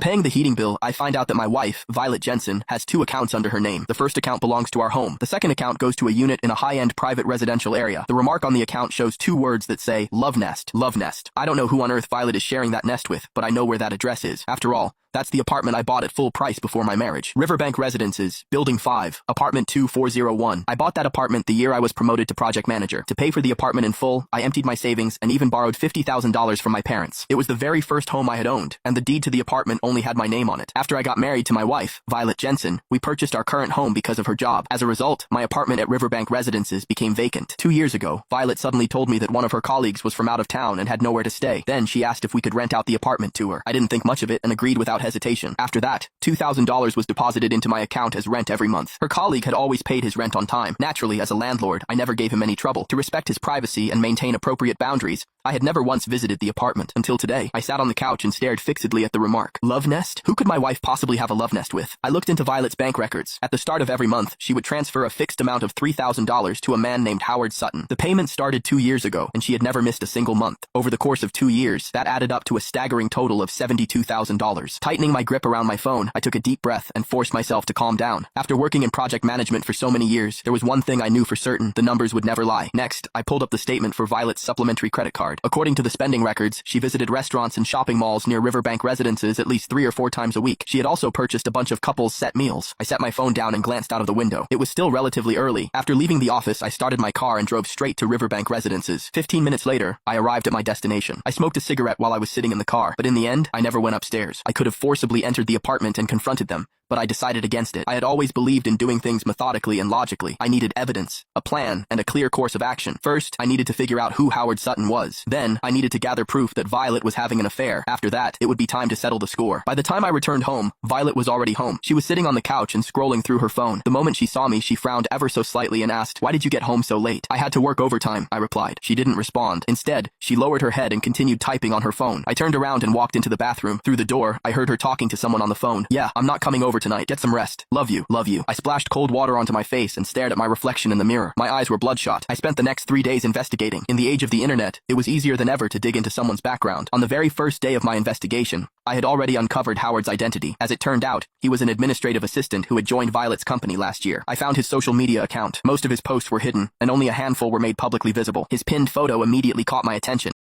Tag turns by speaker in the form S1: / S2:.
S1: paying the heating bill, I find out that my wife, Violet Jensen, has two accounts under her name. The first account belongs to our home. The second account goes to a unit in a high-end private residential area. The remark on the account shows two words that say, Love Nest. Love Nest. I don't know who on earth Violet is sharing that nest with, but I know where that address is. After all, that's the apartment I bought at full price before my marriage. Riverbank Residences, Building 5, Apartment 2401. I bought that apartment the year I was promoted to project manager. To pay for the apartment in full, I emptied my savings and even borrowed $50,000 from my parents. It was the very first home I had owned, and the deed to the apartment only had my name on it. After I got married to my wife, Violet Jensen, we purchased our current home because of her job. As a result, my apartment at Riverbank Residences became vacant. 2 years ago, Violet suddenly told me that one of her colleagues was from out of town and had nowhere to stay. Then she asked if we could rent out the apartment to her. I didn't think much of it and agreed without hesitation. After that, $2,000 was deposited into my account as rent every month. Her colleague had always paid his rent on time. Naturally, as a landlord, I never gave him any trouble. To respect his privacy and maintain appropriate boundaries, I had never once visited the apartment. Until today, I sat on the couch and stared fixedly at the remark. Love nest? Who could my wife possibly have a love nest with? I looked into Violet's bank records. At the start of every month, she would transfer a fixed amount of $3,000 to a man named Howard Sutton. The payment started 2 years ago, and she had never missed a single month. Over the course of 2 years, that added up to a staggering total of $72,000. Tightening my grip around my phone, I took a deep breath and forced myself to calm down. After working in project management for so many years, there was one thing I knew for certain: the numbers would never lie. Next, I pulled up the statement for Violet's supplementary credit card. According to the spending records, she visited restaurants and shopping malls near Riverbank Residences at least 3 or 4 times a week. She had also purchased a bunch of couples' set meals. I set my phone down and glanced out of the window. It was still relatively early. After leaving the office, I started my car and drove straight to Riverbank Residences. 15 minutes later, I arrived at my destination. I smoked a cigarette while I was sitting in the car, but in the end, I never went upstairs. I could have forcibly entered the apartment and confronted them, but I decided against it. I had always believed in doing things methodically and logically. I needed evidence, a plan, and a clear course of action. First, I needed to figure out who Howard Sutton was. Then, I needed to gather proof that Violet was having an affair. After that, it would be time to settle the score. By the time I returned home, Violet was already home. She was sitting on the couch and scrolling through her phone. The moment she saw me, she frowned ever so slightly and asked, "Why did you get home so late?" "I had to work overtime," I replied. She didn't respond. Instead, she lowered her head and continued typing on her phone. I turned around and walked into the bathroom. Through the door, I heard her talking to someone on the phone. "Yeah, I'm not coming over tonight. Get some rest. Love you, love you." I splashed cold water onto my face and stared at my reflection in the mirror. My eyes were bloodshot. I spent the next 3 days investigating. In the age of the internet, it was easier than ever to dig into someone's background. On the very first day of my investigation, I had already uncovered Howard's identity. As it turned out, he was an administrative assistant who had joined Violet's company last year. I found his social media account. Most of his posts were hidden, and only a handful were made publicly visible. His pinned photo immediately caught my attention.